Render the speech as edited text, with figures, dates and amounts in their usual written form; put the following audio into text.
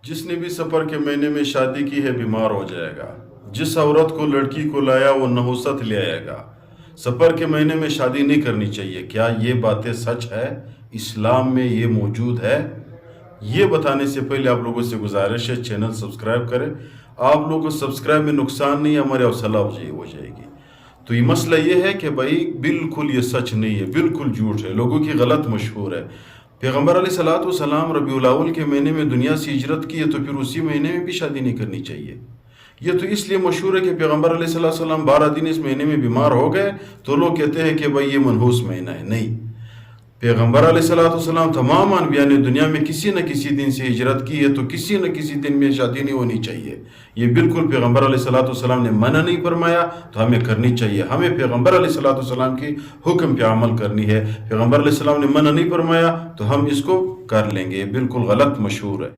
جس نے بھی سفر کے مہینے میں شادی کی ہے بیمار ہو جائے گا۔ جس عورت کو لڑکی کو لایا وہ نحوست لے آئے گا۔ سفر کے مہینے میں شادی نہیں کرنی چاہیے۔ کیا یہ باتیں سچ ہے؟ اسلام میں یہ موجود ہے؟ یہ بتانے سے پہلے آپ لوگوں سے گزارش ہے چینل سبسکرائب کریں۔ آپ لوگوں کو سبسکرائب میں نقصان نہیں، ہمارے حوصلہ ہو جائے گی۔ تو یہ مسئلہ یہ ہے کہ بھائی بالکل یہ سچ نہیں ہے، بالکل جھوٹ ہے، لوگوں کی غلط مشہور ہے۔ پیغمبر علیہ السلام ربیع الاول کے مہینے میں دنیا سے ہجرت کی ہے، تو پھر اسی مہینے میں بھی شادی نہیں کرنی چاہیے۔ یہ تو اس لیے مشہور ہے کہ پیغمبر علیہ السلام 12 دن اس مہینے میں بیمار ہو گئے، تو لوگ کہتے ہیں کہ بھائی یہ منحوس مہینہ ہے۔ نہیں، پیغمبر علیہ السلام تمام انبیاء نے دنیا میں کسی نہ کسی دن سے ہجرت کی ہے، تو کسی نہ کسی دن میں شادی نہیں ہونی چاہیے۔ یہ بالکل پیغمبر علیہ السلام نے منع نہیں فرمایا، تو ہمیں کرنی چاہیے۔ ہمیں پیغمبر علیہ السلام کی حکم پہ عمل کرنی ہے۔ پیغمبر علیہ السلام نے منع نہیں فرمایا تو ہم اس کو کر لیں گے۔ یہ بالکل غلط مشہور ہے۔